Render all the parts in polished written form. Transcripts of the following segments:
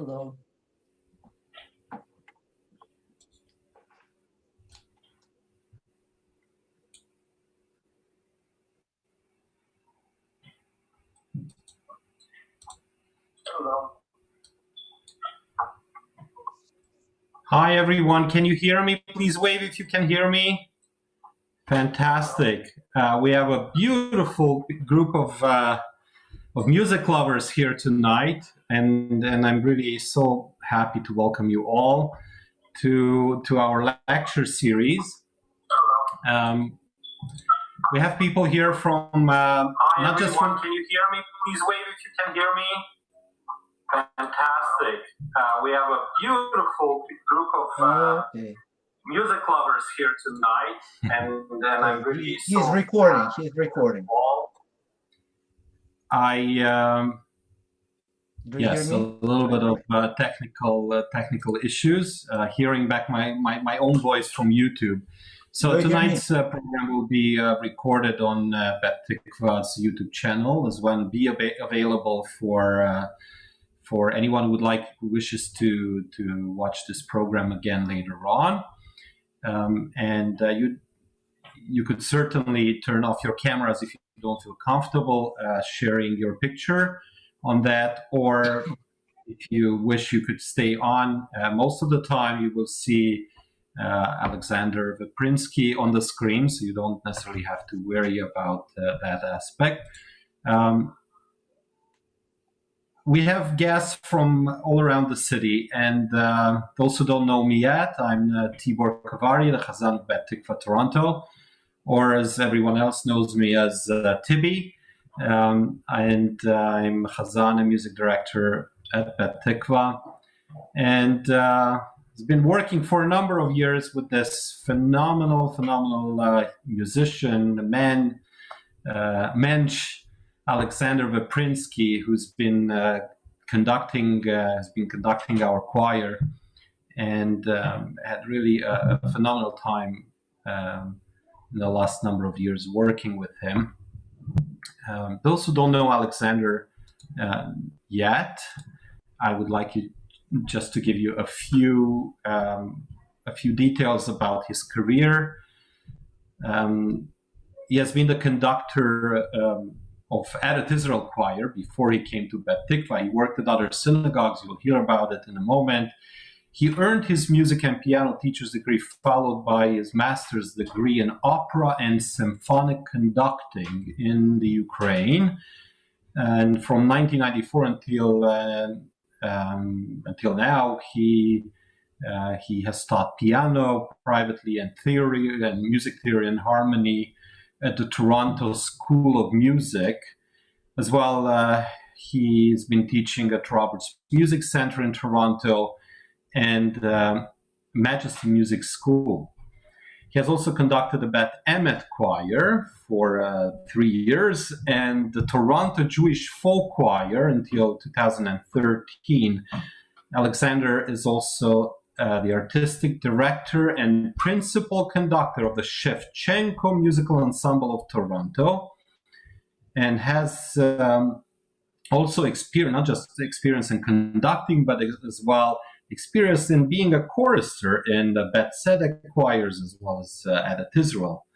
Hello. Hello. Hi, everyone. Can you hear me? Please wave if you can hear me. Fantastic. We have a beautiful group of music lovers here tonight, and I'm really so happy to welcome you all to our lecture series. We have people here from not just from. Can you hear me? Please wave if you can hear me. Fantastic. We have a beautiful group of music lovers here tonight, and I'm really He's recording. He's recording. Yes, a little bit of technical issues. Hearing back my own voice from YouTube. So tonight's program will be recorded on Beth Tikvah's YouTube channel as well, and be available for anyone who wishes to watch this program again later on. You could certainly turn off your cameras if you don't feel comfortable sharing your picture on that, or if you wish, you could stay on. Most of the time you will see ALEXANDER VEPRINSKIY on the screen, so you don't necessarily have to worry about that aspect. We have guests from all around the city, and those who don't know me yet, I'm Tibor Kavari, the Chazan of Beth Tikvah, Toronto, or as everyone else knows me as Tibi, and I'm Chazan and music director at Beth Tikvah, and has been working for a number of years with this phenomenal musician, mensch, ALEXANDER VEPRINSKIY, who's been conducting our choir, and had really a phenomenal time in the last number of years working with him. Those who don't know ALEXANDER yet, I would like you just to give you a few details about his career. He has been the conductor of Eretz Israel Choir before he came to Beth Tikvah. He worked at other synagogues. You'll hear about it in a moment. He earned his music and piano teacher's degree, followed by his master's degree in opera and symphonic conducting in the Ukraine. And from 1994 until now, he has taught piano privately and theory and music theory and harmony at the Toronto School of Music. As well, he's been teaching at Roberts Music Center in Toronto and Majesty Music School. He has also conducted the Beth Emet Choir for 3 years and the Toronto Jewish Folk Choir until 2013. ALEXANDER is also the artistic director and principal conductor of the Shevchenko Musical Ensemble of Toronto, and has also experience, not just experience in conducting, but as well experience in being a chorister in the Beth Tzedek choirs, as well as at Israel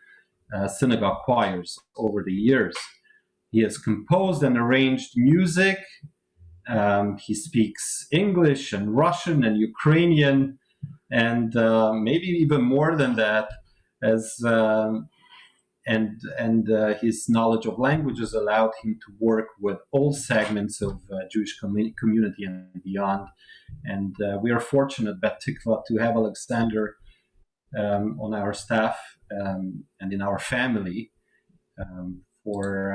synagogue choirs over the years. He has composed and arranged music. He speaks English and Russian and Ukrainian, and maybe even more than that, as his knowledge of languages allowed him to work with all segments of Jewish community and beyond. And we are fortunate, Beth Tikvah, to have ALEXANDER on our staff and in our family for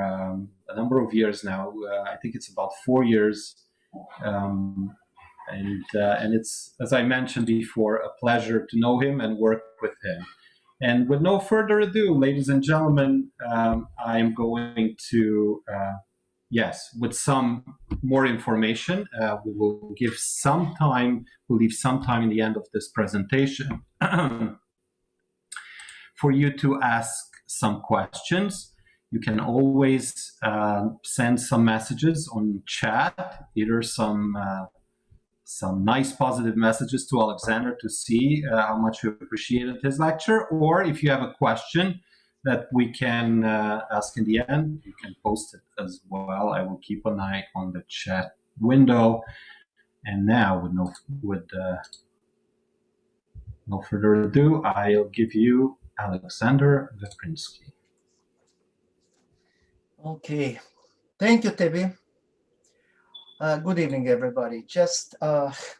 a number of years now. I think it's about 4 years. And it's, as I mentioned before, a pleasure to know him and work with him. And with no further ado, ladies and gentlemen, I'm going to, with some more information, we will give some time, we'll leave some time in the end of this presentation for you to ask some questions. You can always send some messages on chat, either some some nice positive messages to Alexander to see how much you appreciated his lecture, or if you have a question that we can ask in the end, you can post it as well. I will keep an eye on the chat window. And now, with no further ado, I'll give you Alexander Veprinsky. Okay, thank you, Tibi. Good evening, everybody. Just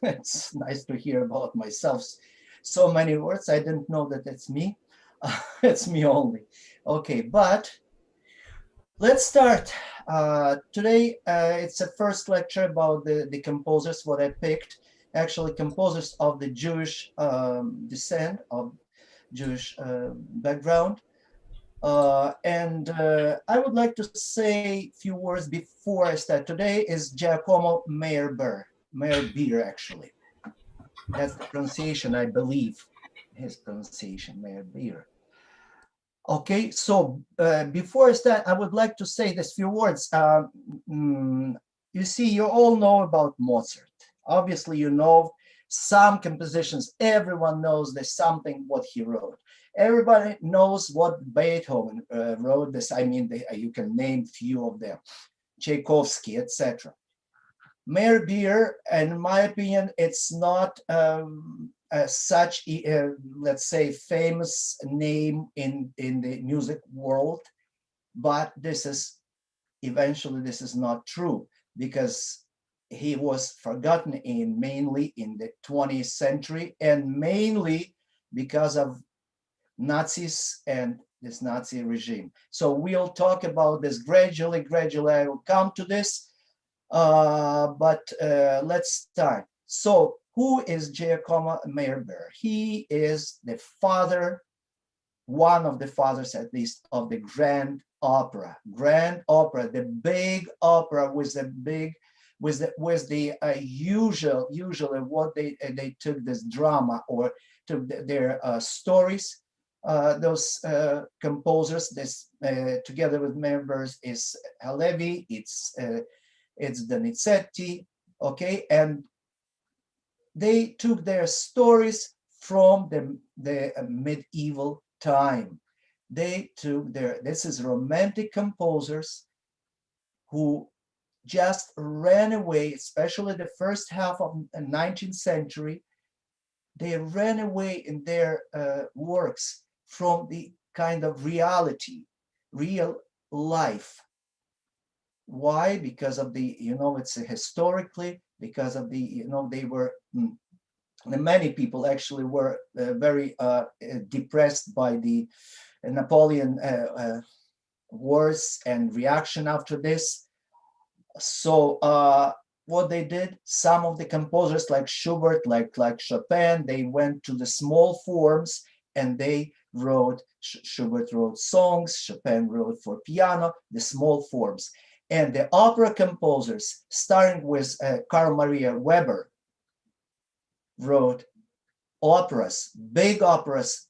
it's nice to hear about myself. So many words. I didn't know that it's me. It's me only. Okay, but let's start. Today, it's the first lecture about the composers, what I picked. Actually, composers of the Jewish descent, of Jewish background. I would like to say a few words before I start. Today is Giacomo Meyerbeer, actually. That's the pronunciation, I believe. His pronunciation, Meyerbeer. Okay, so before I start, I would like to say this few words. You see, you all know about Mozart. Obviously, you know some compositions. Everyone knows there's something what he wrote. Everybody knows what Beethoven wrote. This, I mean, you can name few of them, Tchaikovsky, etc. Meyerbeer, in my opinion, it's not such let's say, famous name in the music world, but this is not true, because he was forgotten mainly in the 20th century, and mainly because of Nazis and this Nazi regime. So we'll talk about this gradually. I will come to this, but let's start. So who is Giacomo Meyerbeer? He is the father, one of the fathers at least, of the Grand Opera. Grand Opera, the big opera with the big, usually what they took this drama or took their stories. Those composers, this together with members, is Halevi, it's Donizetti, okay, and they took their stories from the medieval time. They took this is romantic composers who just ran away, especially the first half of the 19th century. They ran away in their works from the kind of reality, real life. Why? Because of the, it's historically, because of the, they were, many people actually were very depressed by the Napoleon wars and reaction after this. So what they did, some of the composers like Schubert, like Chopin, they went to the small forms and they wrote. Schubert wrote songs, Chopin wrote for piano, the small forms. And the opera composers, starting with Carl Maria Weber, wrote operas, big operas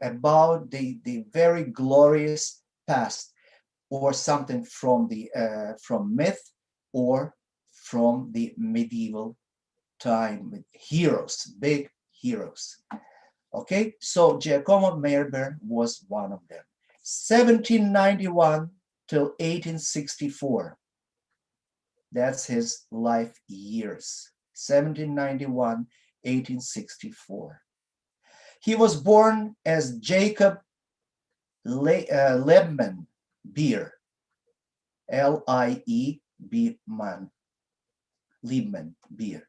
about the very glorious past, or something from the from myth or from the medieval time, with heroes, big heroes. Okay, so Giacomo Meyerbeer was one of them. 1791 till 1864. That's his life years. 1791, 1864. He was born as Jacob Liebman Beer, L-I-E-B-man, Liebman Beer.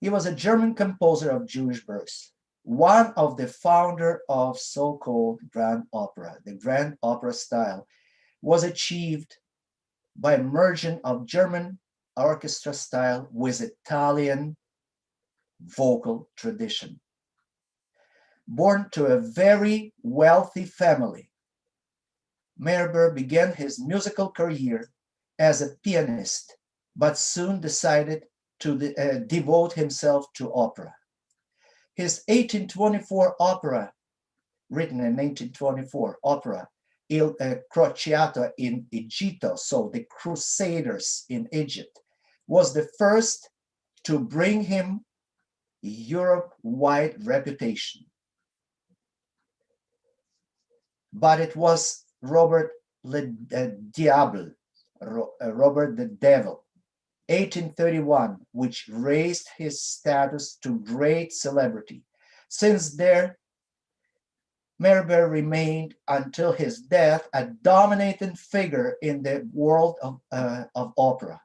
He was a German composer of Jewish birth, one of the founder of so-called Grand Opera. The Grand Opera style was achieved by merging of German orchestra style with Italian vocal tradition. Born to a very wealthy family, Meyerbeer began his musical career as a pianist, but soon decided to devote himself to opera. His 1824 opera, written in 1824, opera, Il Crociato in Egitto, so the Crusaders in Egypt, was the first to bring him Europe-wide reputation. But it was Robert le Diable, Robert the Devil, 1831, which raised his status to great celebrity. Since there, Meyerbeer remained until his death a dominating figure in the world of opera.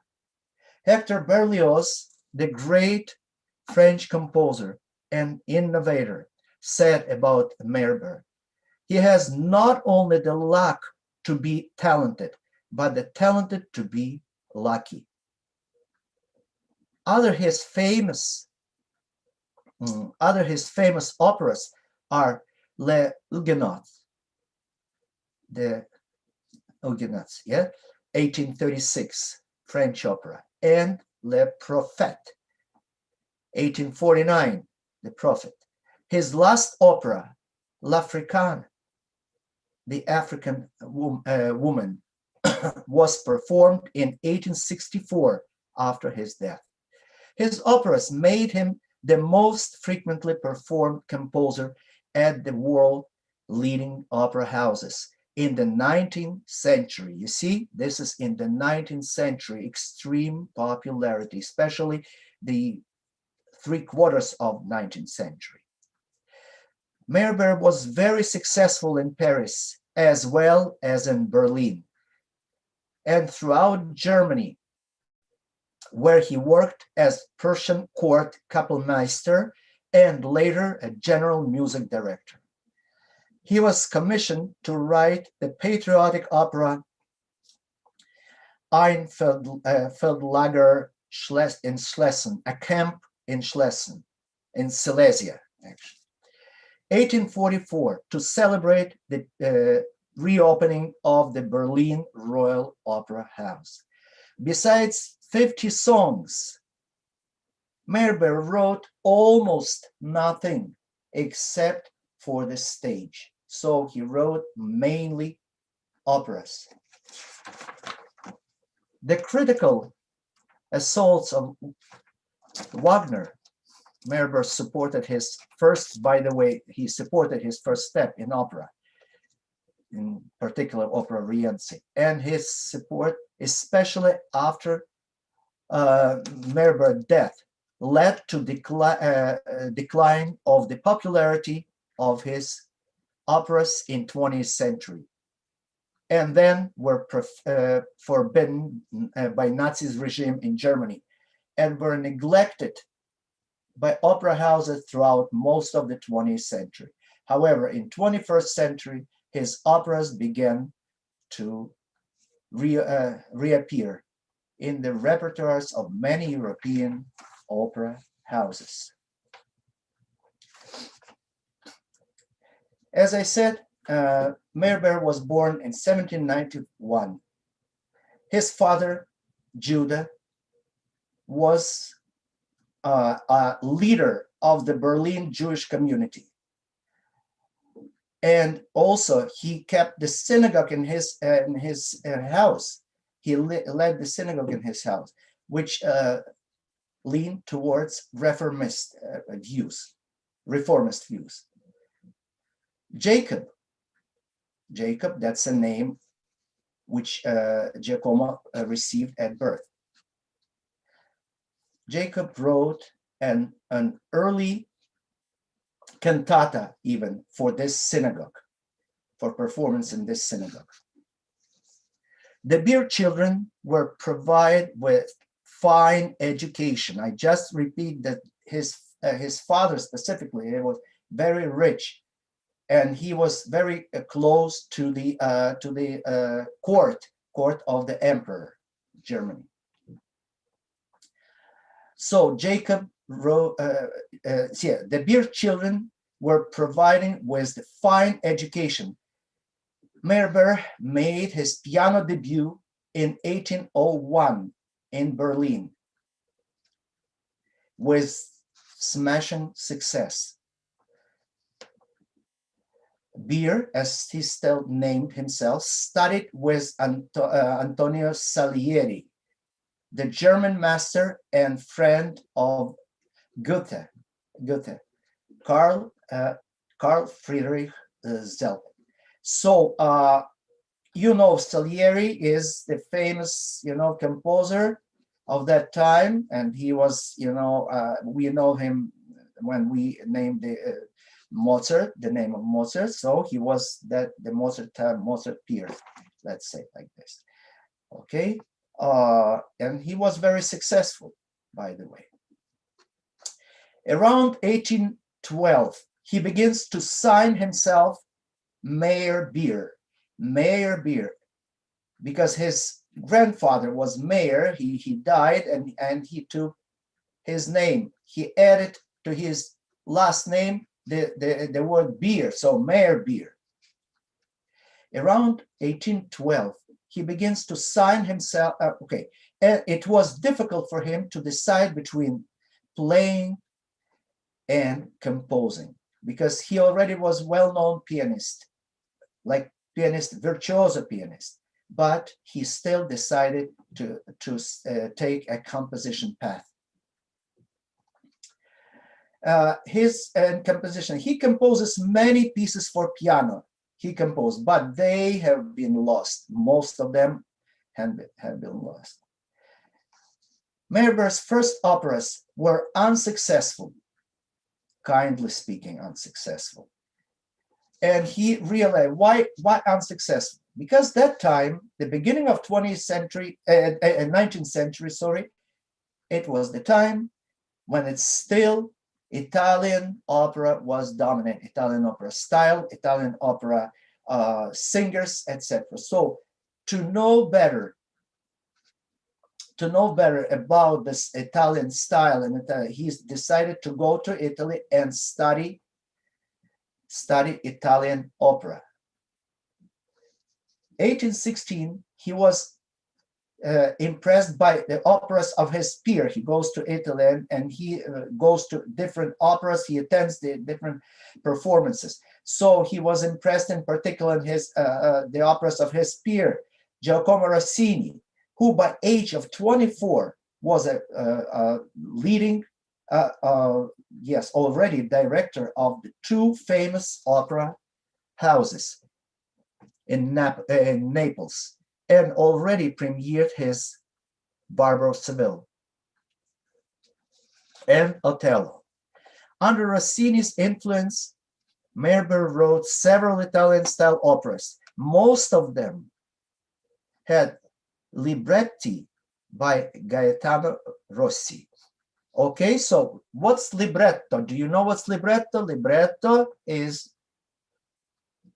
Hector Berlioz, the great French composer and innovator, said about Meyerbeer, "He has not only the luck to be talented, but the talented to be lucky." Other his famous operas are Les Huguenots, the Huguenots, 1836, French opera, and Le Prophète, 1849, The Prophet. His last opera, L'Africaine, the African woman, was performed in 1864 after his death. His operas made him the most frequently performed composer at the world-leading opera houses in the 19th century. You see, this is in the 19th century, extreme popularity, especially the 3/4 of 19th century. Meyerbeer was very successful in Paris as well as in Berlin and throughout Germany, where he worked as Persian court Kapellmeister and later a general music director. He was commissioned to write the patriotic opera Ein Feldlager in Schlesien, a camp in Schlesien, in Silesia, actually. 1844, to celebrate the reopening of the Berlin Royal Opera House. Besides 50 songs, Meyerbeer wrote almost nothing except for the stage. So he wrote mainly operas. The critical assaults of Wagner, Meyerbeer supported his first, by the way, he supported his first step in opera, in particular opera Rienzi, and his support, especially after Meyerbeer's death, led to decline of the popularity of his operas in 20th century, and then were forbidden by Nazi regime in Germany and were neglected by opera houses throughout most of the 20th century. However, in 21st century, his operas began to reappear in the repertoires of many European opera houses. As I said, Meyerbeer was born in 1791. His father, Judah, was a leader of the Berlin Jewish community. And also he kept the synagogue in his house. He led the synagogue in his house, which leaned towards reformist views. Jacob, that's a name which Giacomo received at birth. Jacob wrote an early cantata even for this synagogue, for performance in this synagogue. The Beer children were provided with fine education. I just repeat that his father specifically, he was very rich, and he was very close to the court of the emperor, Germany. So Jacob wrote, the Beer children were providing with fine education. Meyerbeer made his piano debut in 1801 in Berlin with smashing success. Beer, as he still named himself, studied with Antonio Salieri the German master and friend of Goethe, Karl Friedrich Zell. So Salieri is the famous composer of that time, and he was we know him when we named the Mozart, the name of Mozart. So he was the Mozart peer, let's say like this. Okay, and he was very successful, by the way. Around 1812, he begins to sign himself Meyerbeer, because his grandfather was Meyer. He died, and he took his name. He added to his last name the word beer, so Meyerbeer. Around 1812, he begins to sign himself. It was difficult for him to decide between playing and composing, because he already was well-known pianist, like virtuoso pianist, but he still decided to take a composition path. His composition, he composes many pieces for piano. He composed, but they have been lost. Most of them have been lost. Meyerbeer's first operas were unsuccessful, kindly speaking, unsuccessful. And he realized why unsuccessful? Because that time, the beginning of 19th century, sorry, it was the time when it's still Italian opera was dominant, Italian opera style, Italian opera singers, etc. So to know better about this Italian style, and he's decided to go to Italy and study Italian opera. 1816, he was impressed by the operas of his peer. He goes to Italy and he goes to different operas. He attends the different performances. So he was impressed in particular in the operas of his peer, Giacomo Rossini, who by age of 24 was a leading, already director of the two famous opera houses in Naples, and already premiered his Barber of Seville and Othello. Under Rossini's influence, Meyerbeer wrote several Italian-style operas. Most of them had libretti by Gaetano Rossi. Okay, so what's libretto? Do you know what's libretto? Libretto is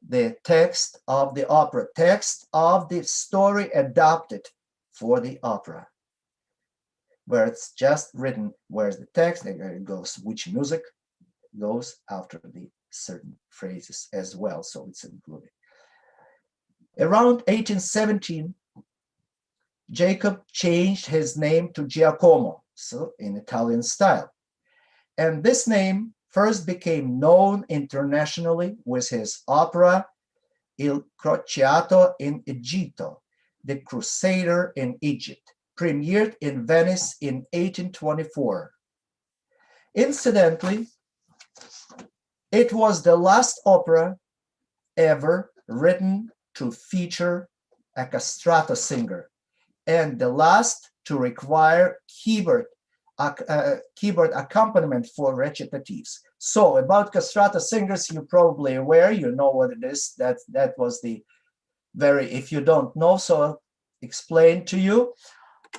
the text of the opera, text of the story adapted for the opera, where it's just written, where's the text, there it goes, which music goes after the certain phrases as well, so it's included. Around 1817, Jacob changed his name to Giacomo, so in Italian style. And this name first became known internationally with his opera Il Crociato in Egitto, The Crusader in Egypt, premiered in Venice in 1824. Incidentally, it was the last opera ever written to feature a castrato singer, and the last to require keyboard accompaniment for recitatives. So about castrato singers, you're probably aware, you know what it is. That was the if you don't know, so I'll explain to you.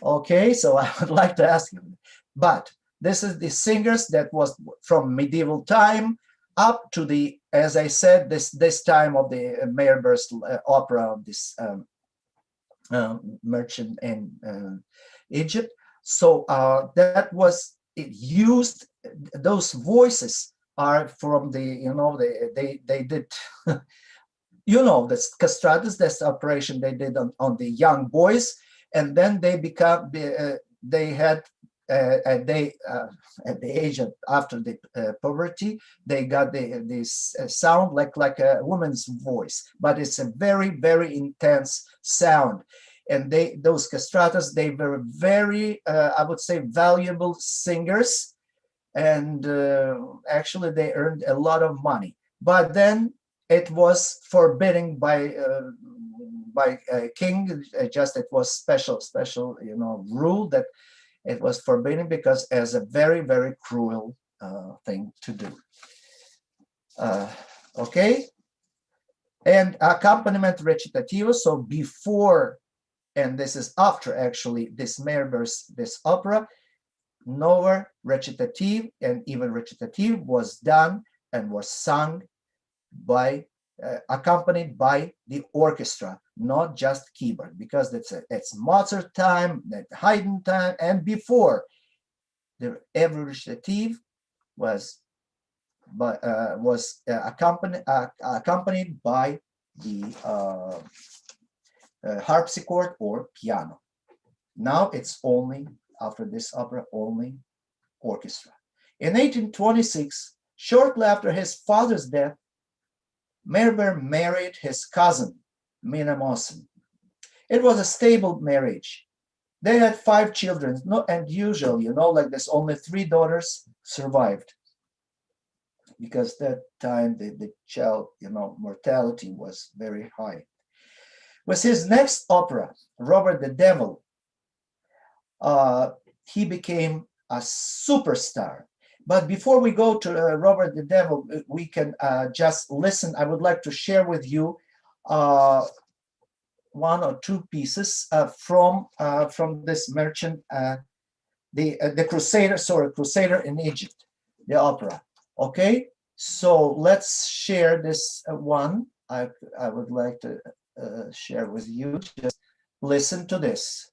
Okay, so I would like to ask you, but this is the singers that was from medieval time up to the, as I said, this time of the Meyerbeer's opera of this merchant in Egypt. So that was, it used, those voices are from the, they did, the castratus, that's the operation they did on the young boys, and then they become, they had, at the age of, after the puberty, they got this sound like a woman's voice, but it's a very, very intense sound. and those castratos, they were very, I would say, valuable singers, and actually they earned a lot of money. But then it was forbidden by king. Just it was special, rule that it was forbidden because as a very, very cruel thing to do. Okay, and accompaniment recitativo. So before, and this is after actually this Meyerbeer's this opera, no recitative, and even recitative was done and was sung by accompanied by the orchestra, not just keyboard, because it's Mozart time, Haydn time, and before every recitative was accompanied by the harpsichord or piano. Now it's only, after this opera, only orchestra. In 1826, shortly after his father's death, Meyerbeer married his cousin, Minna Mossen. It was a stable marriage. They had 5 children, and usually, like this, only 3 daughters survived, because that time the child, mortality was very high. With his next opera, Robert the Devil, he became a superstar. But before we go to Robert the Devil, we can just listen. I would like to share with you 1 or 2 pieces from this merchant, the Crusader in Egypt, the opera. Okay, so let's share this one. I would like to share with you. Just listen to this.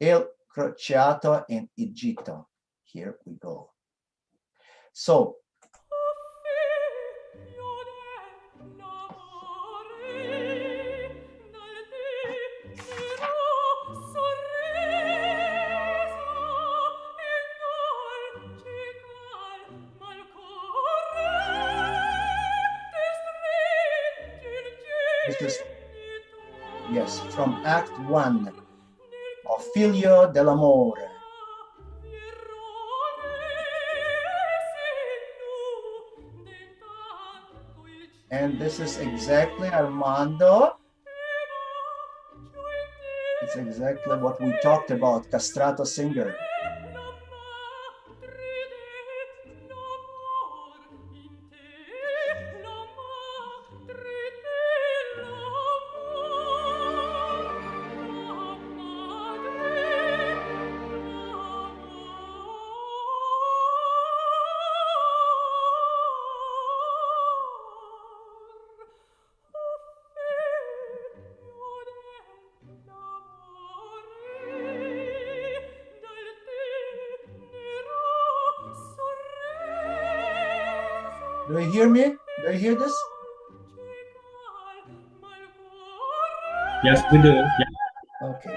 Il Crociato in Egitto. Here we go. So, this is, yes, from Act 1 of Figlio dell'amore. And this is exactly Armando. It's exactly what we talked about, castrato singer. Do you hear me? Do you hear this? Yes, we do. Yeah. Okay.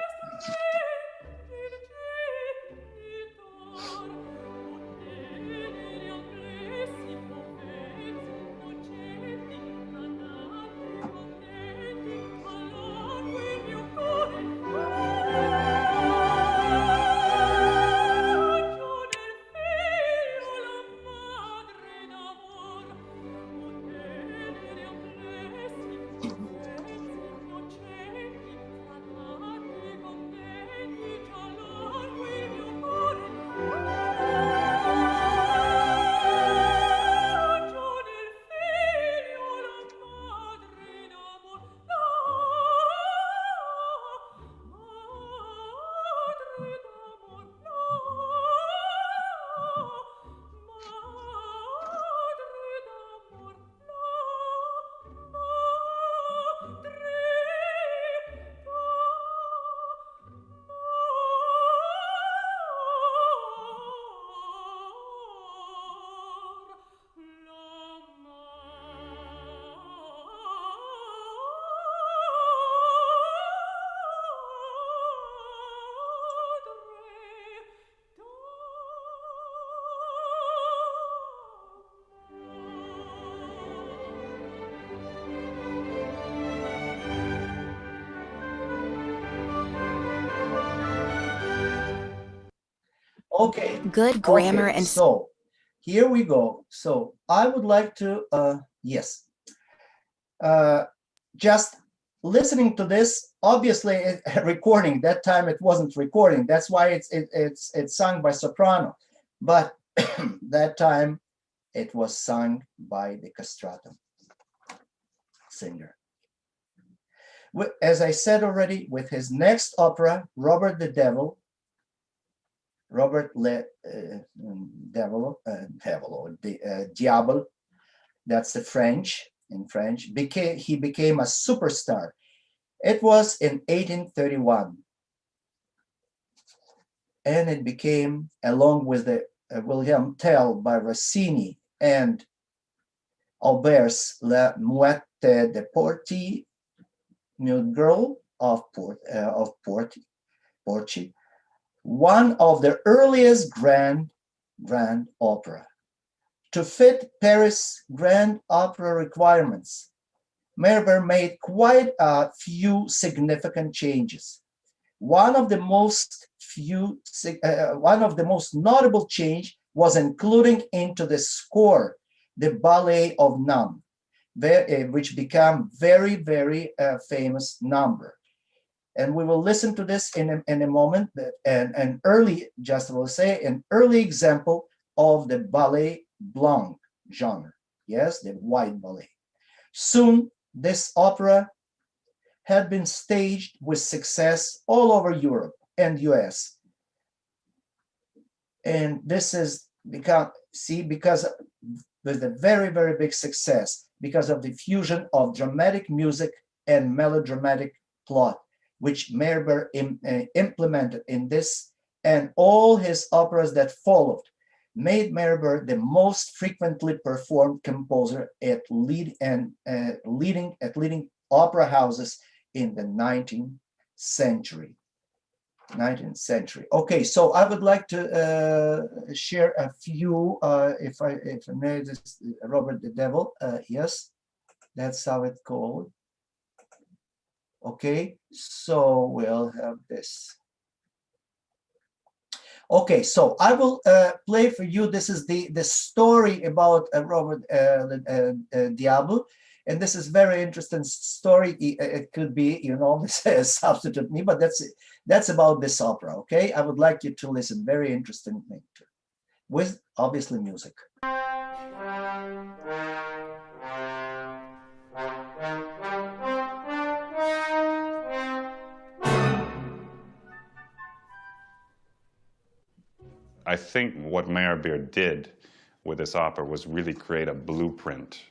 Okay. Good grammar Okay, and so here we go. So I would like to, yes, just listening to this, obviously recording, that time it wasn't recording. That's why it's sung by soprano. But that time it was sung by the castrato singer. As I said already, with his next opera, Robert the Devil, Diable, that's the French, in French, he became a superstar. It was in 1831. And it became, along with the William Tell by Rossini and Auber's La Muette de Porti, New Girl of Porci, one of the earliest grand opera. To fit Paris grand opera requirements, Meyerbeer made quite a few significant changes. One of the most notable change was including into the score the ballet of None, which became very, very famous number. And we will listen to this in a moment. An early example of the ballet blanc genre. Yes, the white ballet. Soon, this opera had been staged with success all over Europe and US. And this is because with a very, very big success, because of the fusion of dramatic music and melodramatic plot, which Meyerbeer implemented in this, and all his operas that followed, made Meyerbeer the most frequently performed composer at leading opera houses in the 19th century. Okay, so I would like to share a few, if I may, this Robert the Devil, yes, that's how it's called. Okay, so we'll have this. Okay, so I will play for you. This is the story about Robert Diable, and this is very interesting story. It could be, this substitute me, but that's about this opera. Okay, I would like you to listen. Very interesting thing, with obviously music. I think what Meyerbeer did with this opera was really create a blueprint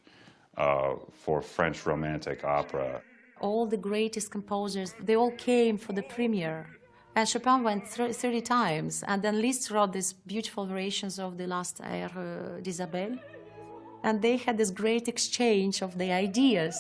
for French Romantic opera. All the greatest composers, they all came for the premiere. And Chopin went 30 times, and then Liszt wrote these beautiful variations of the last air d'Isabelle. And they had this great exchange of the ideas.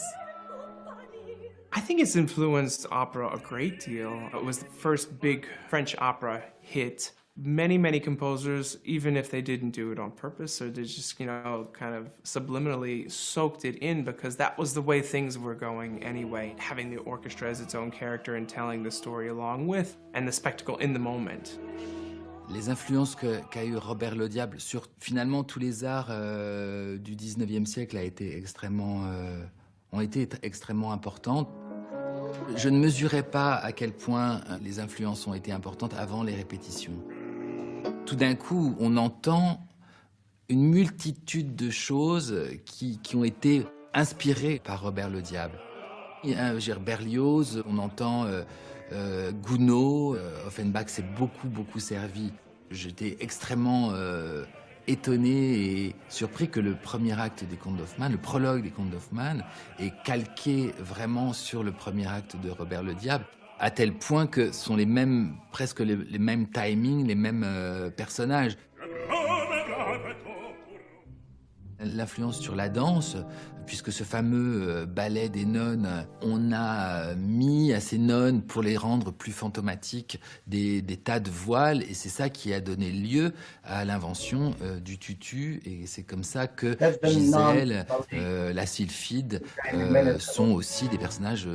I think it's influenced opera a great deal. It was the first big French opera hit. Many composers, even if they didn't do it on purpose, or they just, kind of subliminally soaked it in because that was the way things were going anyway. Having the orchestra as its own character and telling the story along with, and the spectacle in the moment. Les influences qu'a eu Robert le Diable sur finalement tous les arts du 19e siècle ont été extrêmement importantes. Je ne mesurais pas à quel point les influences ont été importantes avant les répétitions. Tout d'un coup, on entend une multitude de choses qui ont été inspirées par Robert le Diable. Berlioz, on entend Gounod, Offenbach s'est beaucoup servi. J'étais extrêmement étonné et surpris que le premier acte des Contes d'Hoffmann, le prologue des Contes d'Hoffmann, est calqué vraiment sur le premier acte de Robert le Diable, à tel point que ce sont presque les mêmes timings, les mêmes personnages. L'influence sur la danse, puisque ce fameux ballet des nonnes, on a mis à ces nonnes, pour les rendre plus fantomatiques, des tas de voiles, et c'est ça qui a donné lieu à l'invention du tutu, et c'est comme ça que Gisèle, la sylphide, sont aussi des personnages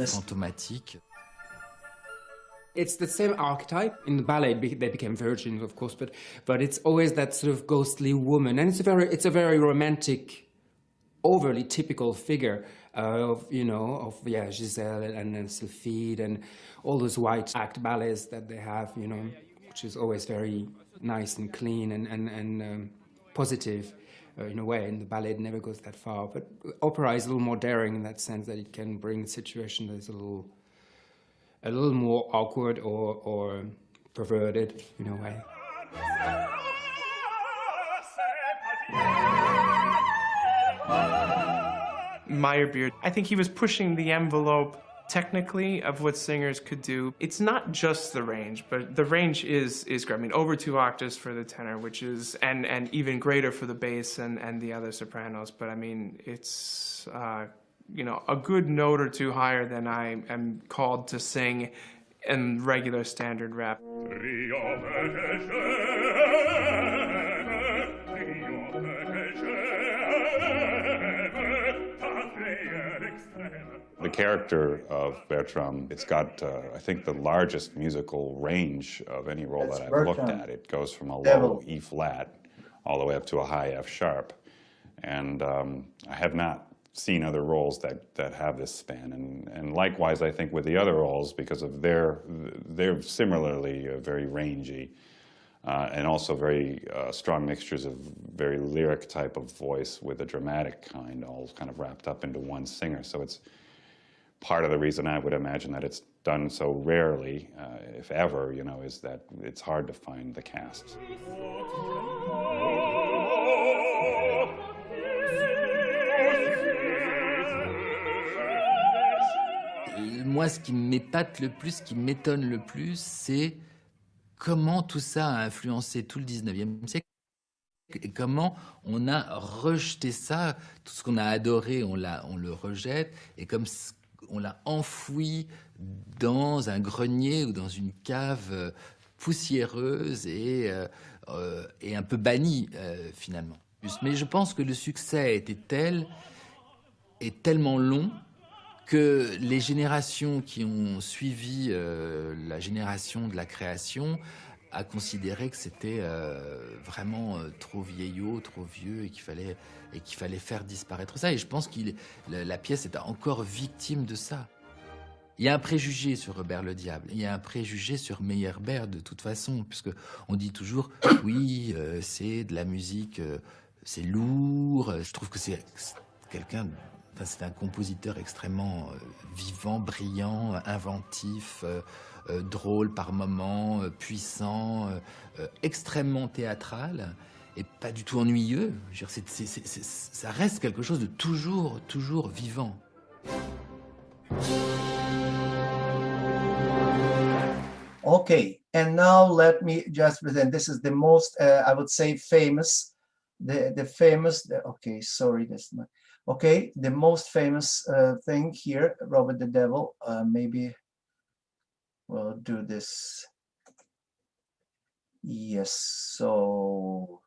fantomatiques. It's the same archetype. In the ballet, they became virgins, of course, but it's always that sort of ghostly woman, and it's a very romantic, overly typical figure of Giselle and Sylphide and all those white act ballets that they have, which is always very nice and clean and positive in a way. And the ballet never goes that far, but opera is a little more daring in that sense, that it can bring a situation that is a little more awkward or perverted in a way. Meyerbeer, I think he was pushing the envelope technically of what singers could do. It's not just the range, but the range is great. I mean, over 2 octaves for the tenor, which is, and even greater for the bass and the other sopranos. But I mean, it's, a good note or 2 higher than I am called to sing in regular standard rep. The character of Bertram, it's got, I think, the largest musical range of any role that I've looked at. It goes from a low E flat all the way up to a high F sharp. And I have not seen other roles that have this span. And likewise, I think with the other roles, because of they're similarly very rangy. And also very strong mixtures of very lyric type of voice with a dramatic kind, all kind of wrapped up into one singer. So it's part of the reason I would imagine that it's done so rarely, if ever, is that it's hard to find the casts. Moi, ce qui m'épate le plus, ce qui m'étonne le plus, c'est comment tout ça a influencé tout le 19e siècle et comment on a rejeté ça. Tout ce qu'on a adoré, on le rejette, et comme on l'a enfoui dans un grenier ou dans une cave poussiéreuse et un peu bannie, finalement. Mais je pense que le succès a été tel et tellement long que les générations qui ont suivi la génération de la création a considéré que c'était vraiment trop vieillot, trop vieux, et qu'il fallait faire disparaître ça. Et je pense que la pièce est encore victime de ça. Il y a un préjugé sur Robert le Diable, il y a un préjugé sur Meyerbeer de toute façon, puisque on dit toujours, oui, c'est de la musique, c'est lourd. Je trouve que c'est quelqu'un... Enfin, c'est un compositeur extrêmement vivant, brillant, inventif, drôle par moments, puissant, extrêmement théâtral et pas du tout ennuyeux. Je veux dire, ça reste quelque chose de toujours vivant. Okay, and now let me just present. This is the most, I would say, famous. Okay, sorry, that's not. Okay, the most famous thing here, Robert the Devil. Maybe we'll do this. Yes. So,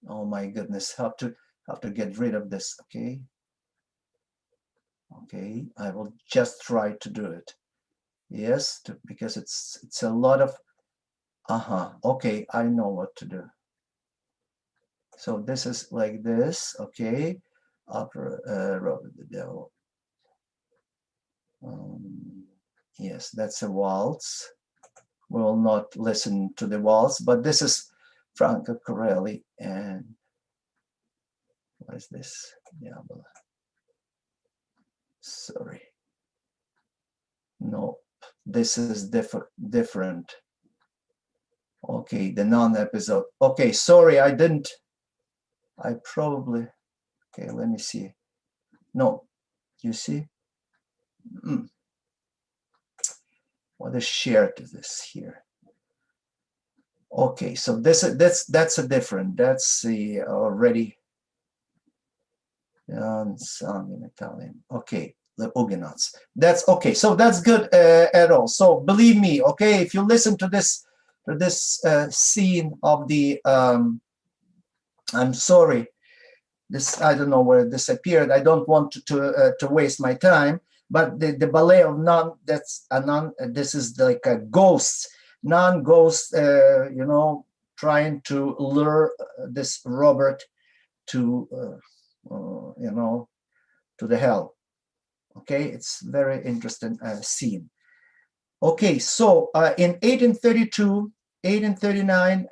oh my goodness, have to get rid of this. Okay. Okay, I will just try to do it. Yes, because it's a lot of. Okay, I know what to do. So this is like this, okay. Robert the Devil. Yes, that's a waltz. We will not listen to the waltz, but this is Franco Corelli and what is this? Diablo. Sorry. No, this is different. Okay, the non-episode. Okay, sorry, I probably, okay, let me see. No, you see? What is shared to this here? Okay, so that's a different, that's the already song in Italian. Okay, the Huguenots. That's okay, so that's good at all. So believe me, okay, if you listen to this scene of the I'm sorry, this, I don't know where it disappeared. I don't want to waste my time, but the ballet of this is like a ghost, non-ghost, you know, trying to lure this Robert to, you know, to the hell. Okay, it's very interesting scene. Okay, so in 1832, 1839,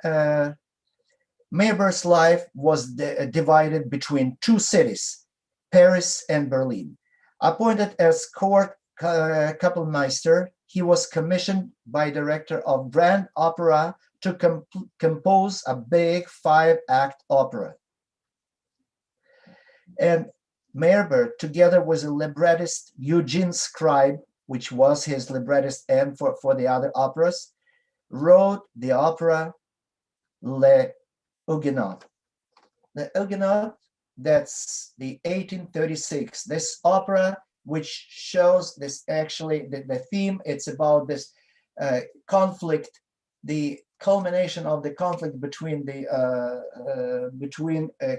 Meyerbeer's life was divided between two cities, Paris and Berlin. Appointed as court Kapellmeister, he was commissioned by director of Grand Opera to compose a big 5-act opera. And Meyerbeer, together with the librettist Eugene Scribe, which was his librettist and for the other operas, wrote the opera Les Huguenots. The Huguenots, that's the 1836. This opera, which shows this actually, the theme, it's about this conflict, the culmination of the conflict between the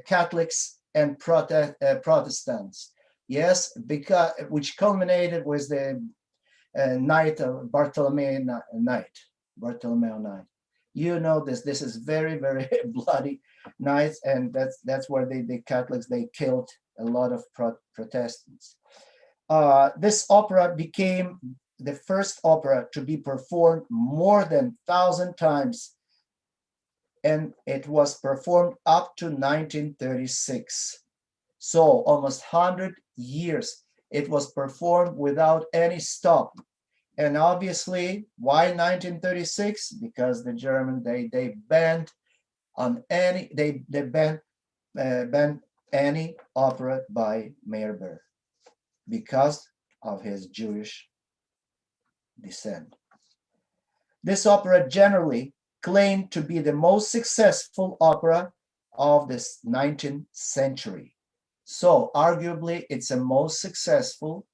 Catholics and Protestants. Yes, because which culminated with the night of Bartholomew night. You know this. This is very, very bloody night, and that's where the Catholics, they killed a lot of Protestants. This opera became the first opera to be performed more than 1,000 times, and it was performed up to 1936. So almost 100 years it was performed without any stop. And obviously, why 1936? Because the German, they banned on any, they banned any opera by Meyerbeer because of his Jewish descent. This opera generally claimed to be the most successful opera of this 19th century. So arguably, it's the most successful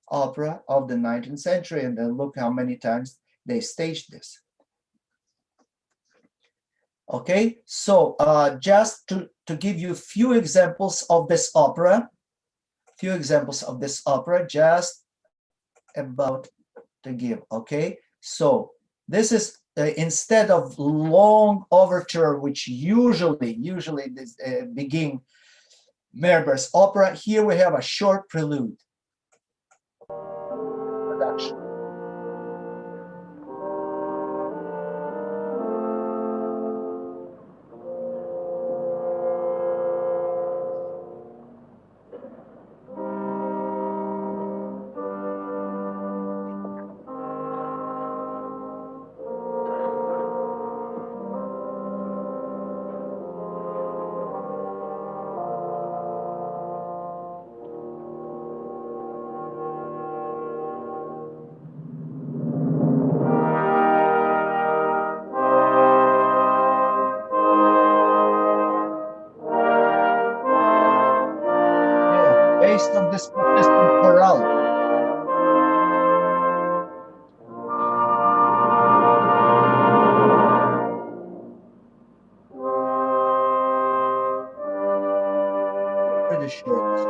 opera of the 19th century, and then look how many times they staged this. Okay, so just to give you a few examples of this opera, just about to give. Okay, so this is instead of long overture, which usually begin Meyerbeer's opera, here we have a short prelude. Production. Based on this Protestant chorale. Pretty short.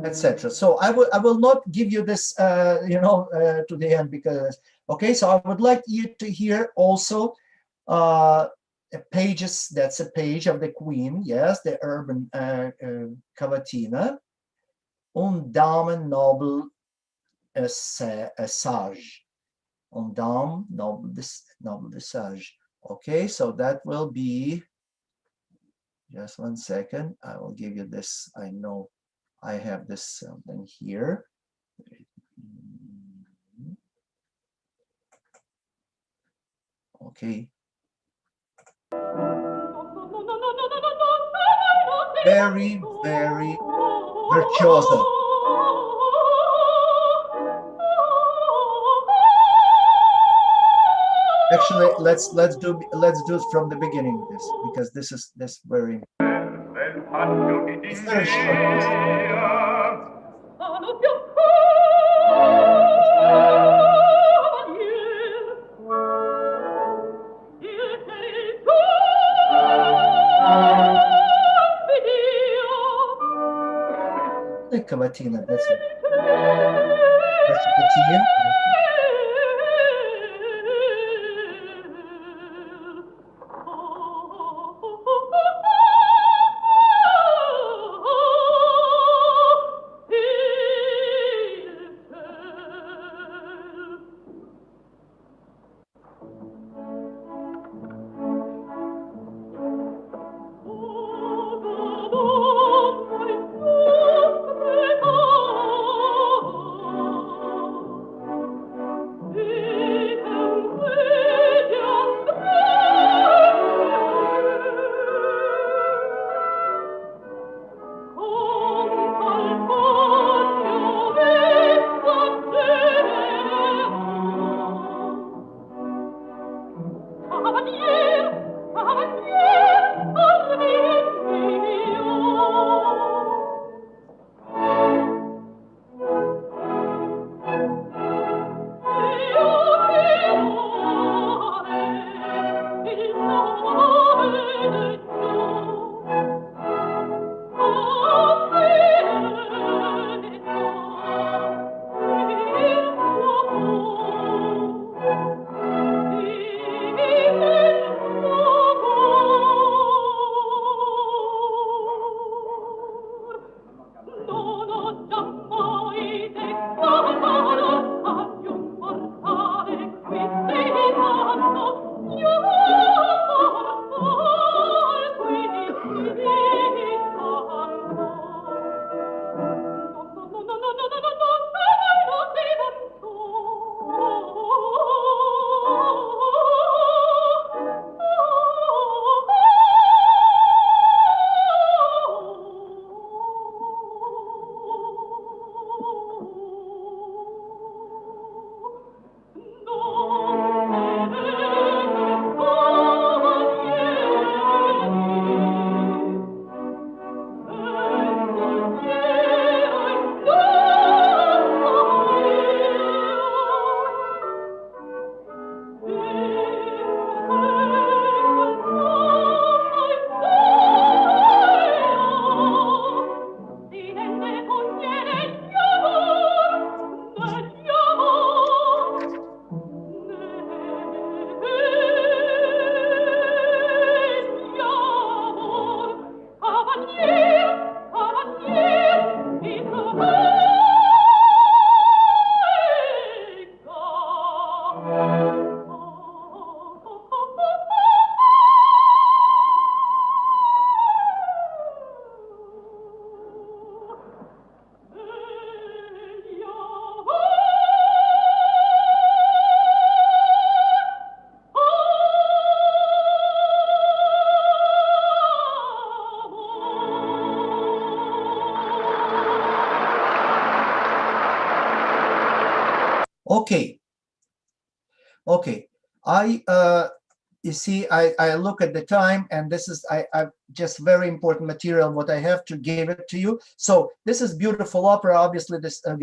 Etc. So I will not give you this, to the end because, okay, so I would like you to hear also pages, that's a page of the Queen, yes, the urban cavatina, Dame noble sage, Dame noble de sage. Okay, so that will be, just 1 second, I will give you this. I know I have this something here. Okay. Very, very virtuoso. Actually, let's do it from the beginning. This because this very it's very short. The cavatina, that's it. Recitative. Okay. Okay. You see, I look at the time, and this is I just very important material. What I have to give it to you. So this is beautiful opera. Obviously, this and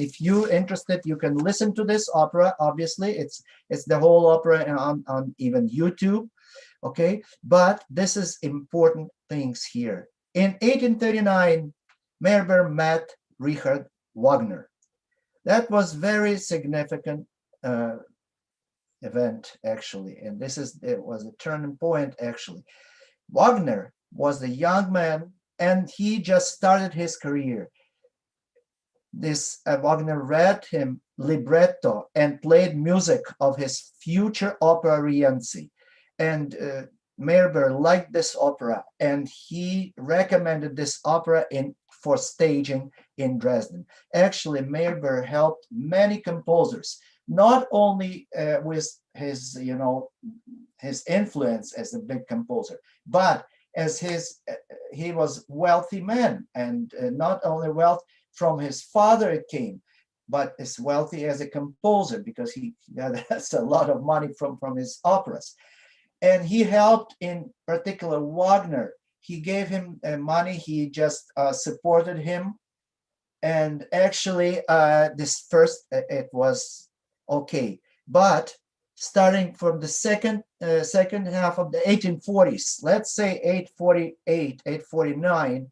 if you're interested, you can listen to this opera. Obviously, it's the whole opera on even YouTube. Okay, but this is important things here. In 1839, Meyerbeer met Richard Wagner. That was very significant event, actually, and it was a turning point, actually. Wagner was a young man, and he just started his career. This Wagner read him libretto and played music of his future opera Rienzi, and Meyerbeer liked this opera, and he recommended this opera for staging in Dresden. Actually, Meyerbeer helped many composers, not only with his, his influence as a big composer, but as he was wealthy man, and not only wealth from his father it came. but is wealthy as a composer because he has a lot of money from his operas. And he helped, in particular, Wagner. He gave him money, he just supported him. And actually, this first, it was okay. But starting from the second half of the 1840s, let's say 848, 849,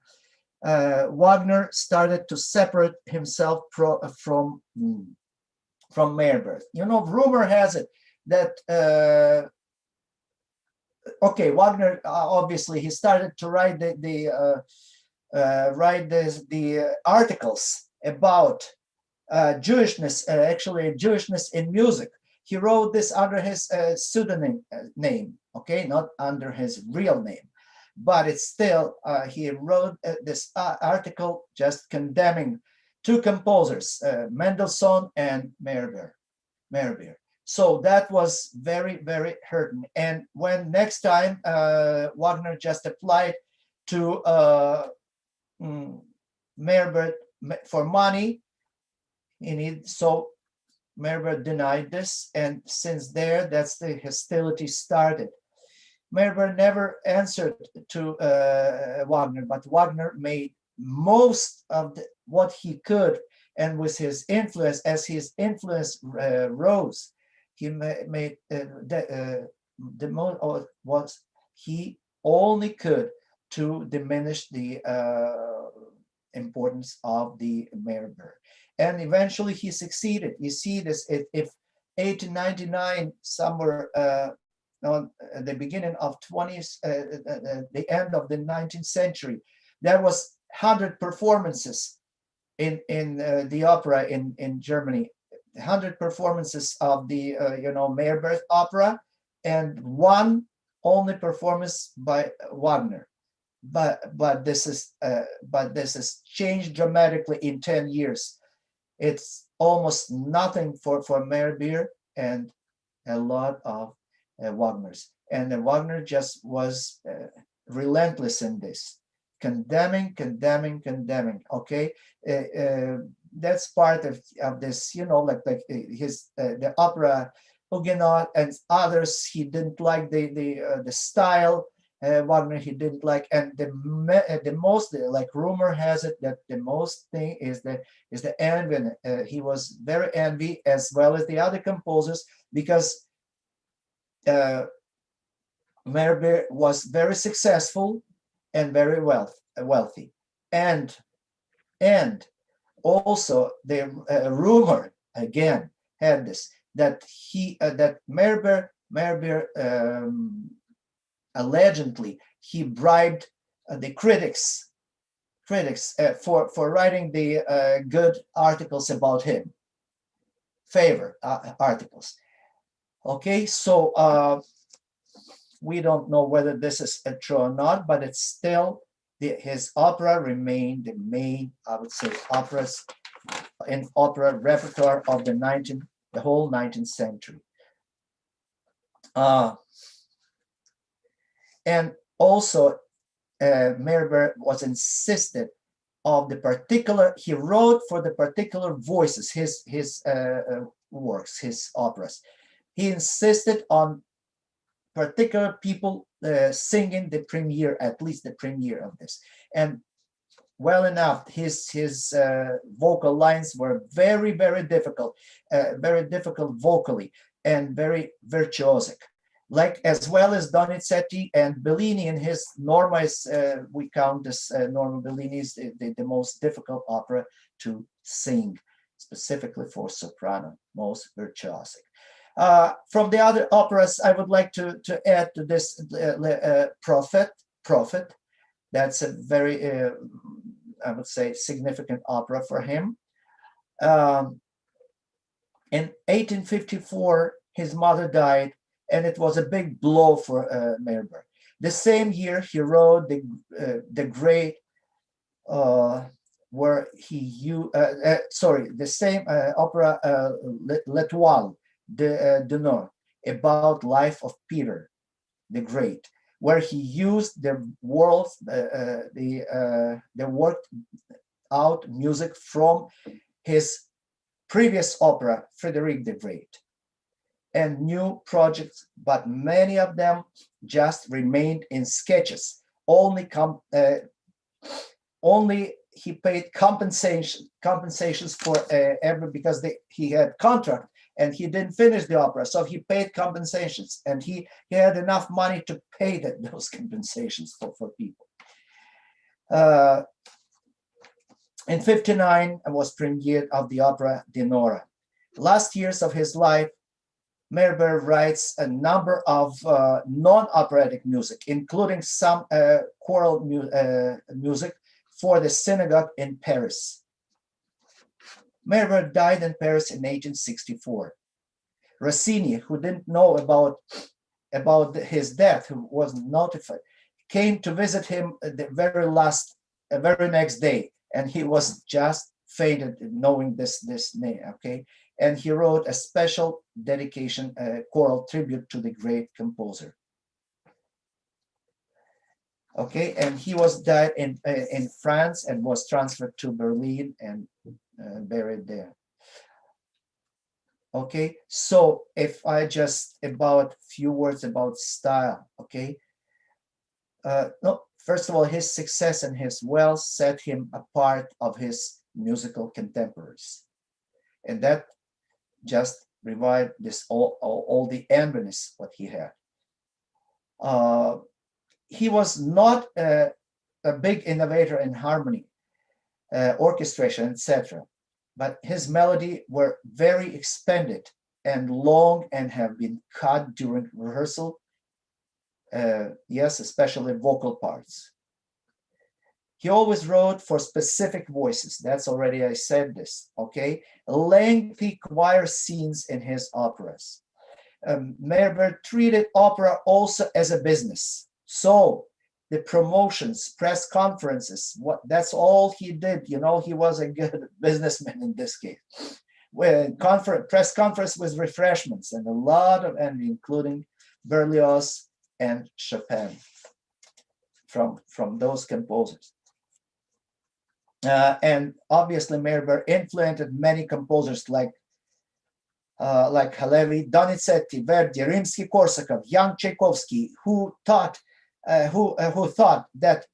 Wagner started to separate himself from Meyerbeer. You know, rumor has it that okay, Wagner obviously he started to write the articles about Jewishness, actually Jewishness in music. He wrote this under his pseudonym name, okay, not under his real name, but it's still he wrote this article just condemning two composers, Mendelssohn and Meyerbeer. So that was very, very hurting. And when next time Wagner just applied to Meyerbeer for money, so Meyerbeer denied this, and since there, that's the hostility started. Meyerbeer never answered to Wagner, but Wagner made most of what he could, and with his influence, as his influence rose, he made the most what he only could to diminish the importance of the Meyerbeer. And eventually he succeeded. You see this, if 1899, somewhere on the beginning of 20th, the end of the 19th century, there was 100 performances in the opera in Germany, 100 performances of the Meyerbeer opera, and one only performance by Wagner. But this is changed dramatically in 10 years. It's almost nothing for Meyerbeer and a lot of Wagner's. And Wagner just was relentless in this, condemning. Okay, that's part of this, like his the opera Huguenot and others. He didn't like the style. Wagner he didn't like, and the most, like rumor has it that the most thing is the envy. He was very envy as well as the other composers, because Meyerbeer was very successful and very wealthy, and also the rumor again had this that that Meyerbeer allegedly he bribed the critics for writing the good articles about him, favor articles. Okay, so we don't know whether this is true or not, but it's still his opera remained the main, I would say, operas in opera repertoire of the whole 19th century. And also, Meyerbeer was insisted of the particular, he wrote for the particular voices, his works, his operas. He insisted on particular people singing the premiere, at least the premiere of this. And well enough, his vocal lines were very, very difficult vocally, and very virtuosic. Like, as well as Donizetti and Bellini in his Norma is, we count this Norma Bellini is the most difficult opera to sing, specifically for soprano, most virtuosic. From the other operas, I would like to add to this Prophet. That's a very, I would say, significant opera for him. In 1854, his mother died, and it was a big blow for Meyerbeer. The same year, he wrote the great, where he the same opera, L'Étoile de Nord, about life of Peter the Great, where he used the world's the worked out music from his previous opera, Frederick the Great, and new projects, but many of them just remained in sketches. Only he paid compensations for because he had contract and he didn't finish the opera, so he paid compensations, and he had enough money to pay those compensations for people. In 1959 was premiere of the opera Dinorah. Last years of his life, Meyerbeer writes a number of non-operatic music, including some choral music for the synagogue in Paris. Meyerbeer died in Paris in 1864. Rossini, who didn't know about his death, who wasn't notified, came to visit him the very next day, and he was just fainted knowing this name. Okay, and he wrote a special dedication, choral tribute to the great composer. Okay, and he was died in France and was transferred to Berlin and buried there. Okay, so if I just few words about style. Okay, no, first of all, his success and his wealth set him apart of his musical contemporaries, and that just revived this all the enviness what he had. He was not a big innovator in harmony, orchestration, etc. But his melody were very expanded and long and have been cut during rehearsal. Yes, especially vocal parts. He always wrote for specific voices. That's already, I said this, okay? Lengthy choir scenes in his operas. Meyerbeer treated opera also as a business. So the promotions, press conferences, that's all he did. You know, he was a good businessman in this case. When press conference with refreshments and a lot of envy, including Berlioz and Chopin from those composers. And obviously Meyerbeer influenced many composers like Halevi, Donizetti, Verdi, Rimsky-Korsakov, young Tchaikovsky, who thought that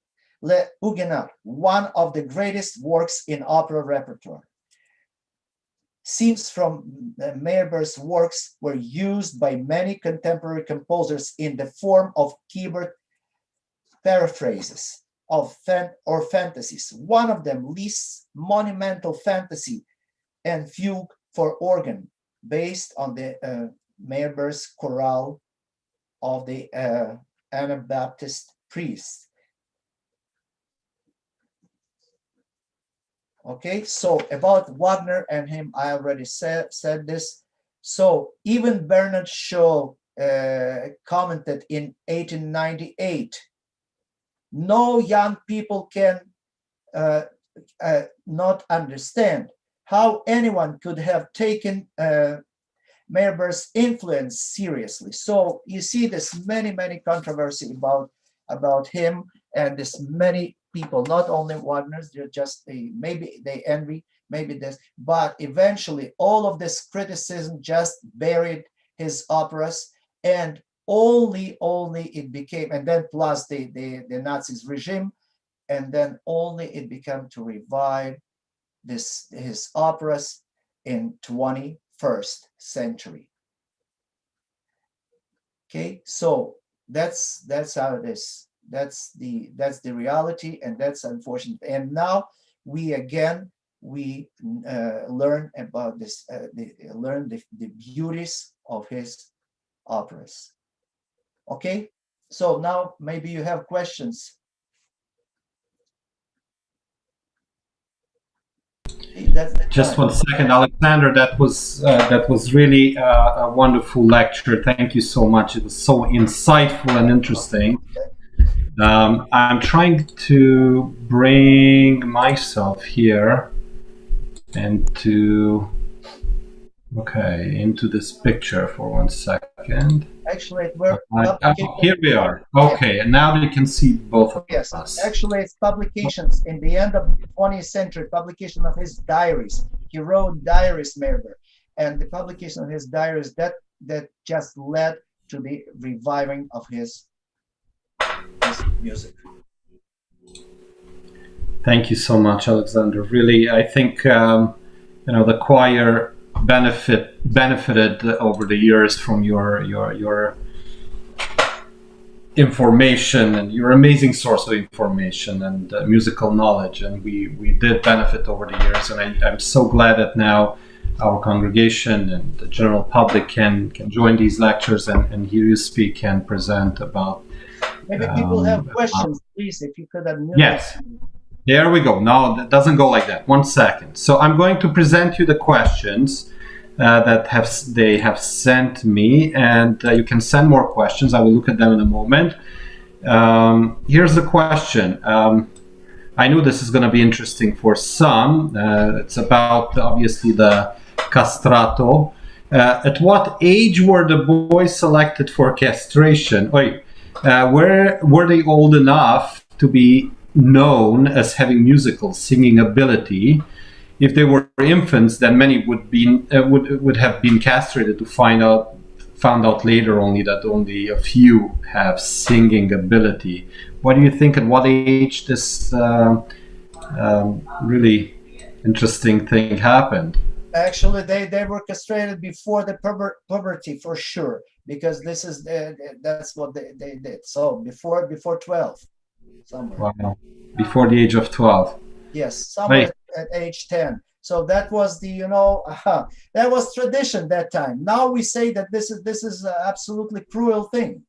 Le Huguenot, one of the greatest works in opera repertoire. Scenes from Meyerbeer's works were used by many contemporary composers in the form of keyboard paraphrases or fantasies. One of them, Liszt's monumental fantasy and fugue for organ, based on the Meyerbeer's chorale of the Anabaptist priests. Okay, so about Wagner and him, I already said this. So even Bernard Shaw commented in 1898, no young people can not understand how anyone could have taken Meyerbeer's influence seriously. So you see this many controversy about him, and this many people, not only Wagner's, they're just maybe they envy, maybe this, but eventually all of this criticism just buried his operas, and only it became, and then plus the Nazis regime, and then only it became to revive his operas in 21st century. Okay, so that's how it is. That's the reality, and that's unfortunate. And now we learn about this, learn the beauties of his operas. Okay, so now maybe you have questions. Just 1 second, Alexander. That was really a wonderful lecture. Thank you so much. It was so insightful and interesting. I'm trying to bring myself here and to Okay, into this picture for 1 second. Actually, it were Here we are. Okay, and now you can see both of yes, us. actually, it's publications in the end of the 20th century, publication of his diaries. He wrote diaries, Meyerbeer, and the publication of his diaries that just led to the reviving of his music. Thank you so much, Alexander. Really, I think the choir benefited over the years from your information and your amazing source of information and musical knowledge, and we did benefit over the years. And I'm so glad that now our congregation and the general public can join these lectures and hear you speak and present about. Maybe people have questions, please, if you could unmute. Yes. There we go. No, that doesn't go like that. 1 second. So I'm going to present you the questions that they have sent me, and you can send more questions. I will look at them in a moment. Here's the question. I knew this is going to be interesting for some. It's about, obviously, the castrato. At what age were the boys selected for castration? Were they old enough to be known as having musical singing ability? If they were infants, then many would have been castrated to found out later only that only a few have singing ability. What do you think? At what age this really interesting thing happened? Actually, they were castrated before the puberty for sure, because this is that's what they did. So before 12. Somewhere. Wow. Before the age of 12. Yes, somewhere at age 10. So that was the that was tradition that time. Now we say that this is an absolutely cruel thing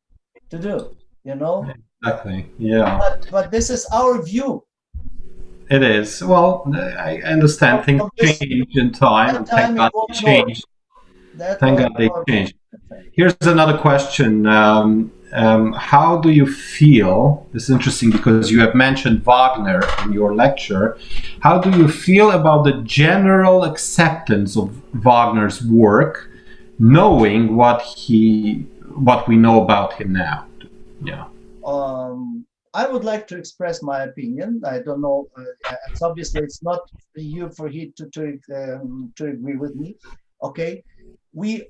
to do. Exactly. Yeah. But this is our view. It is. Well, I understand things change in time. Thank God they changed. Thank God they changed. Here's another question. How do you feel? This is interesting because you have mentioned Wagner in your lecture. How do you feel about the general acceptance of Wagner's work, knowing what we know about him now? Yeah. I would like to express my opinion. I don't know. It's not you for he to agree with me. Okay. We,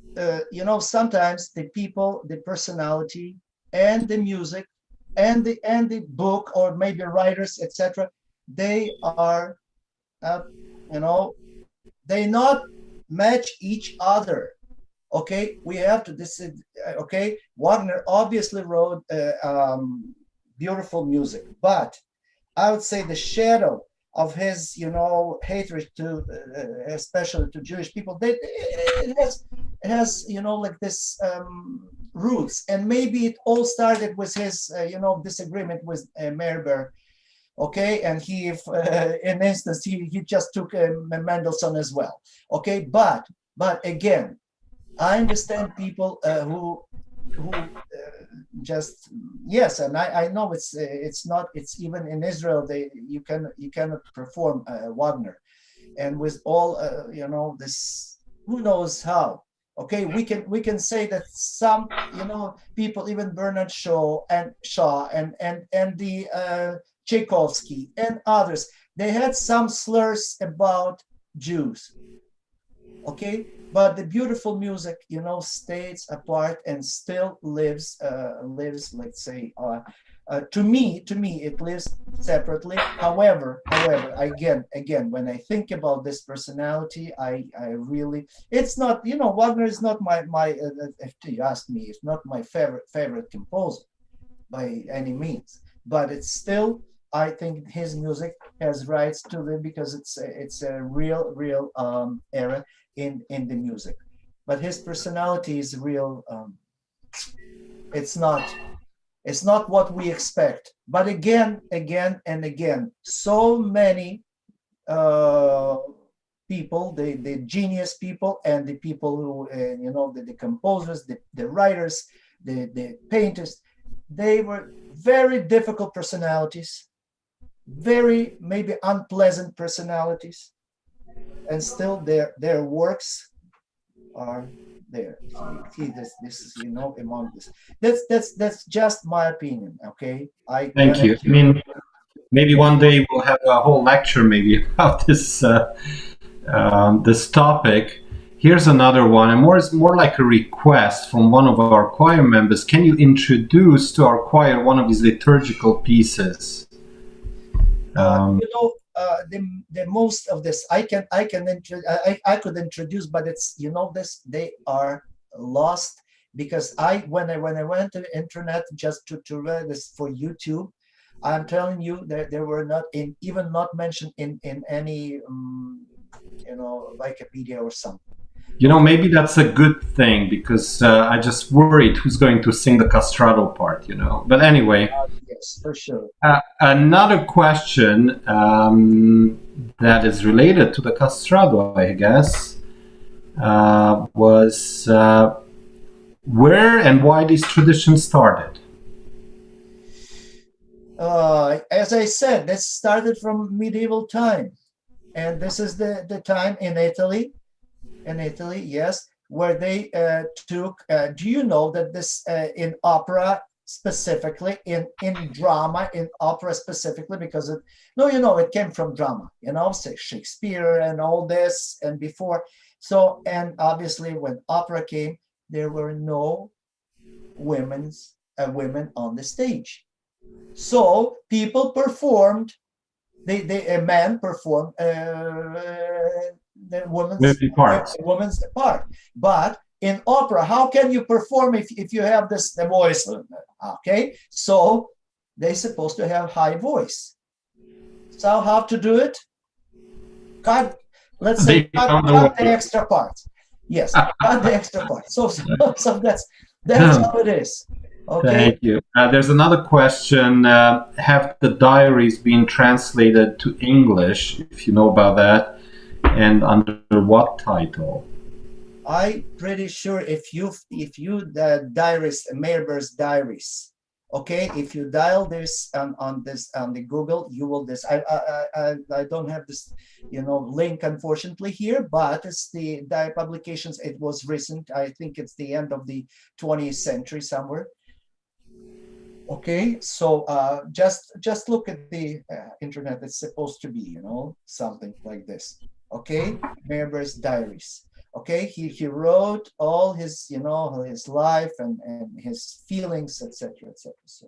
sometimes the people, the personality, and the music, and the book, or maybe writers, etc. They are, they not match each other. Okay, we have to decide. Okay, Wagner obviously wrote beautiful music, but I would say the shadow of his, hatred to, especially to Jewish people, it has, like this roots, and maybe it all started with his, disagreement with Meyerbeer, okay, and he, in instance, he just took Mendelssohn as well, okay, but again, I understand people who just yes, and I know it's not, it's even in Israel you cannot perform Wagner, and with all this, who knows how. Okay, we can say that some people, even Bernard Shaw and the Tchaikovsky and others, they had some slurs about Jews. Okay, but the beautiful music, stays apart and still lives, let's say, to me, it lives separately. However, again, when I think about this personality, I really, it's not, Wagner is not my if you ask me, it's not my favorite composer by any means, but it's still, I think his music has rights to live because it's a real era in the music, but his personality is real. It's not what we expect. But again and again, so many people, the genius people, and the people who the composers, the writers, the painters, they were very difficult personalities, very maybe unpleasant personalities, and still their works are there. See this is, you know, among this. That's just my opinion. Okay. Thank you. I mean, maybe one day we'll have a whole lecture maybe about this this topic. Here's another one, and more like a request from one of our choir members. Can you introduce to our choir one of these liturgical pieces? You know, the most of this I could introduce, but it's, you know, they are lost, because when I went to the internet just to read this for YouTube, I'm telling you that they were even not mentioned in any you know, Wikipedia or something. You know, maybe that's a good thing, because I just worried who's going to sing the castrato part, you know. But anyway. Yes, for sure. Another question that is related to the castrato, I guess, was where and why these traditions started. As I said, this started from medieval time. And this is the time in Italy, yes, where they took, do you know that this in opera specifically, in drama, in opera specifically, because it came from drama, you know, say Shakespeare and all this and before. So, and obviously when opera came, there were no women on the stage. So people performed, a man performed the woman's part. But in opera, how can you perform if you have the voice? Okay, so they're supposed to have high voice. So how to do it? Cut the extra part. Yes, cut the extra part. So that's how it is. Okay. Thank you. There's another question. Have the diaries been translated to English, if you know about that, and under what title? I'm pretty sure if you the diaries, Meyerbeer's diaries, okay, if you dial this on the Google, you will I don't have this, you know, link unfortunately here, but it's the publications. It was recent. I think it's the end of the 20th century somewhere. Okay, so just look at the internet. It's supposed to be, you know, something like this. Okay, Meyerbeer's diaries. Okay, he wrote all his, you know, his life and his feelings, etc., etc. So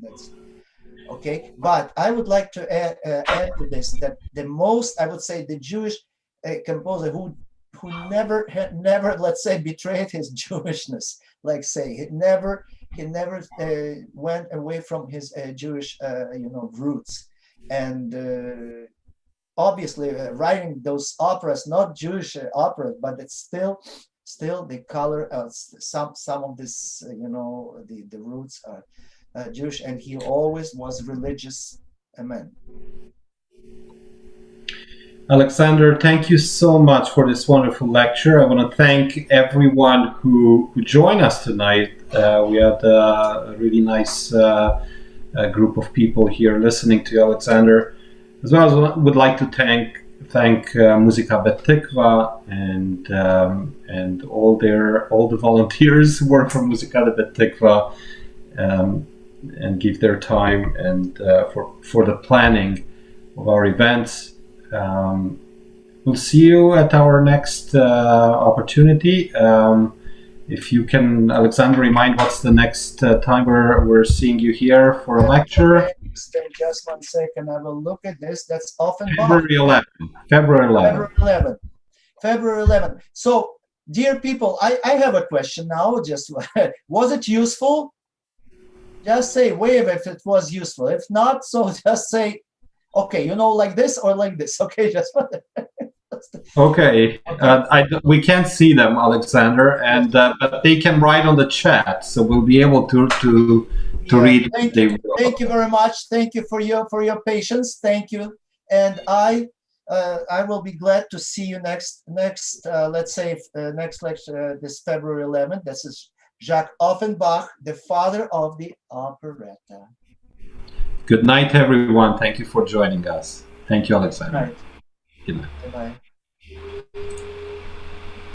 that's okay. But I would like to add to this that the most, I would say, the Jewish composer who never, let's say, betrayed his Jewishness, like say he never went away from his Jewish you know, roots, and obviously writing those operas, not Jewish operas, but it's still the color of some of this, you know, the roots are Jewish, and he always was religious man. Alexander, thank you so much for this wonderful lecture. I want to thank everyone who joined us tonight. We had a really nice group of people here listening to Alexander. As well as I would like to thank Musica Beth Tikvah and all the volunteers who work for Musica Beth Tikvah and give their time and for the planning of our events. We'll see you at our next opportunity. If you can, Alexander, remind what's the next time we're seeing you here for a lecture. Just 1 second, I will look at this. That's Offenbach. February 11th. So, dear people, I have a question now. Just was it useful? Just say wave if it was useful. If not, so just say, okay, you know, like this or like this. Okay, just okay. We can't see them, Alexander, and but they can write on the chat, so we'll be able to read. Thank you very much. Thank you for your patience. Thank you, and I will be glad to see you next let's say next lecture this February 11th. This is Jacques Offenbach, the father of the operetta. Good night, everyone. Thank you for joining us. Thank you, Alexander. Good night. Good night. Good night.